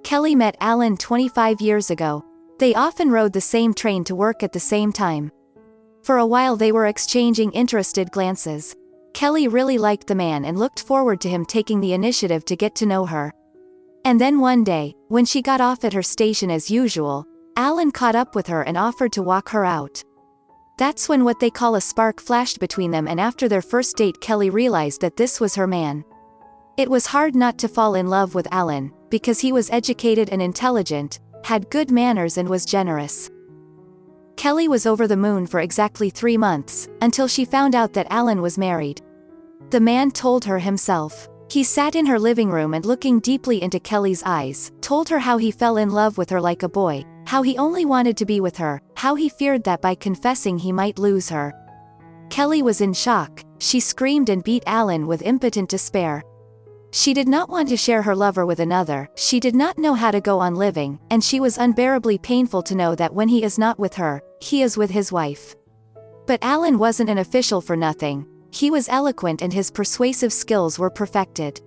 Kelly met Alan 25 years ago. They often rode the same train to work at the same time. For a while they were exchanging interested glances. Kelly really liked the man and looked forward to him taking the initiative to get to know her. And then one day, when she got off at her station as usual, Alan caught up with her and offered to walk her out. That's when what they call a spark flashed between them, and after their first date Kelly realized that this was her man. It was hard not to fall in love with Alan, because he was educated and intelligent, had good manners and was generous. Kelly was over the moon for exactly 3 months, until she found out that Alan was married. The man told her himself. He sat in her living room and, looking deeply into Kelly's eyes, told her how he fell in love with her like a boy, how he only wanted to be with her, how he feared that by confessing he might lose her. Kelly was in shock. She screamed and beat Alan with impotent despair. She did not want to share her lover with another, she did not know how to go on living, and she was unbearably painful to know that when he is not with her, he is with his wife. But Alan wasn't an official for nothing. He was eloquent and his persuasive skills were perfected.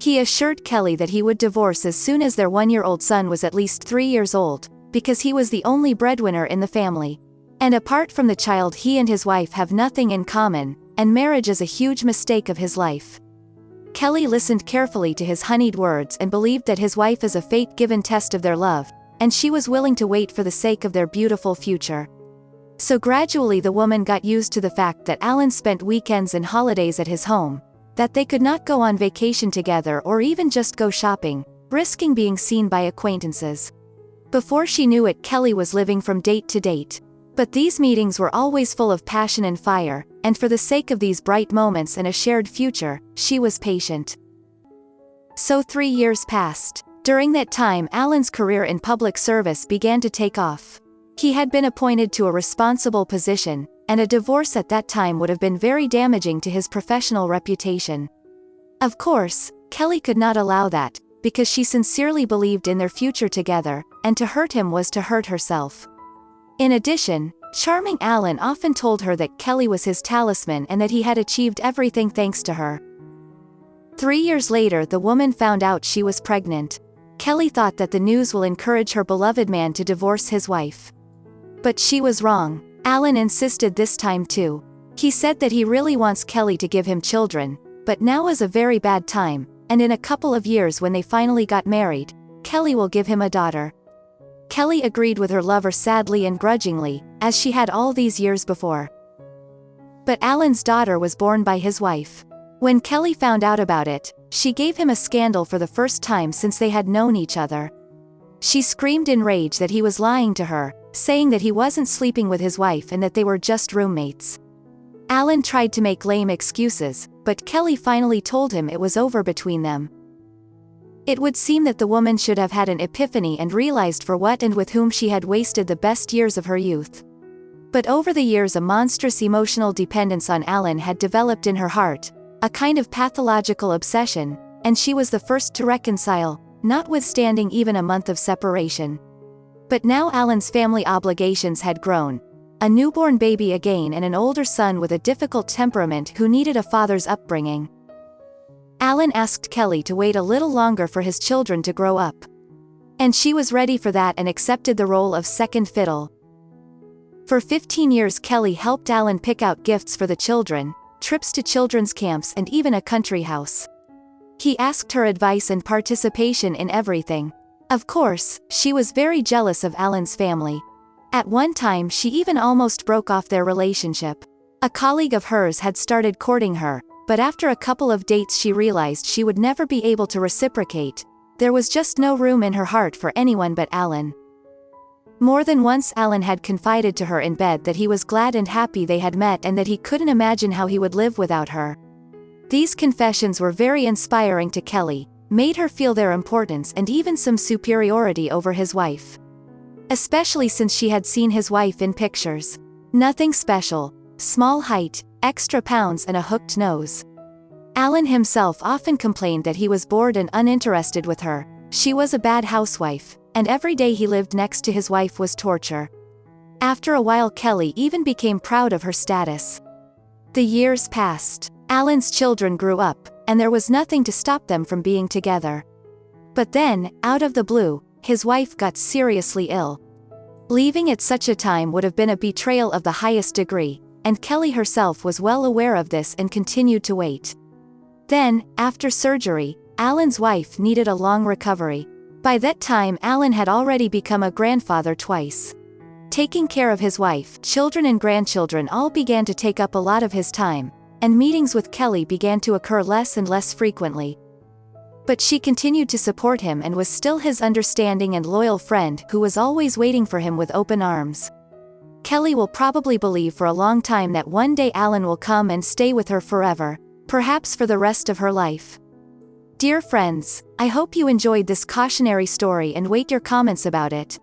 He assured Kelly that he would divorce as soon as their 1-year-old son was at least 3 years old, because he was the only breadwinner in the family. And apart from the child, he and his wife have nothing in common, and marriage is a huge mistake of his life. Kelly listened carefully to his honeyed words and believed that his wife is a fate-given test of their love, and she was willing to wait for the sake of their beautiful future. So gradually the woman got used to the fact that Alan spent weekends and holidays at his home, that they could not go on vacation together or even just go shopping, risking being seen by acquaintances. Before she knew it, Kelly was living from date to date. But these meetings were always full of passion and fire, and for the sake of these bright moments and a shared future, she was patient. So 3 years passed. During that time, Alan's career in public service began to take off. He had been appointed to a responsible position, and a divorce at that time would have been very damaging to his professional reputation. Of course, Kelly could not allow that, because she sincerely believed in their future together, and to hurt him was to hurt herself. In addition, charming Alan often told her that Kelly was his talisman and that he had achieved everything thanks to her. 3 years later, the woman found out she was pregnant. Kelly thought that the news will encourage her beloved man to divorce his wife. But she was wrong. Alan insisted this time too. He said that he really wants Kelly to give him children, but now is a very bad time, and in a couple of years when they finally got married, Kelly will give him a daughter. Kelly agreed with her lover sadly and grudgingly, as she had all these years before. But Alan's daughter was born by his wife. When Kelly found out about it, she gave him a scandal for the first time since they had known each other. She screamed in rage that he was lying to her, saying that he wasn't sleeping with his wife and that they were just roommates. Alan tried to make lame excuses, but Kelly finally told him it was over between them. It would seem that the woman should have had an epiphany and realized for what and with whom she had wasted the best years of her youth. But over the years a monstrous emotional dependence on Alan had developed in her heart, a kind of pathological obsession, and she was the first to reconcile, notwithstanding even a month of separation. But now Alan's family obligations had grown. A newborn baby again and an older son with a difficult temperament who needed a father's upbringing. Alan asked Kelly to wait a little longer for his children to grow up. And she was ready for that and accepted the role of second fiddle. For 15 years Kelly helped Alan pick out gifts for the children, trips to children's camps and even a country house. He asked her advice and participation in everything. Of course, she was very jealous of Alan's family. At one time she even almost broke off their relationship. A colleague of hers had started courting her, but after a couple of dates she realized she would never be able to reciprocate. There was just no room in her heart for anyone but Alan. More than once Alan had confided to her in bed that he was glad and happy they had met and that he couldn't imagine how he would live without her. These confessions were very inspiring to Kelly, made her feel their importance and even some superiority over his wife. Especially since she had seen his wife in pictures. Nothing special, small height, extra pounds and a hooked nose. Alan himself often complained that he was bored and uninterested with her. She was a bad housewife, and every day he lived next to his wife was torture. After a while Kelly even became proud of her status. The years passed. Alan's children grew up, and there was nothing to stop them from being together. But then, out of the blue, his wife got seriously ill. Leaving at such a time would have been a betrayal of the highest degree, and Kelly herself was well aware of this and continued to wait. Then, after surgery, Alan's wife needed a long recovery. By that time Alan had already become a grandfather twice. Taking care of his wife, children and grandchildren all began to take up a lot of his time, and meetings with Kelly began to occur less and less frequently. But she continued to support him and was still his understanding and loyal friend who was always waiting for him with open arms. Kelly will probably believe for a long time that one day Alan will come and stay with her forever, perhaps for the rest of her life. Dear friends, I hope you enjoyed this cautionary story and wait your comments about it.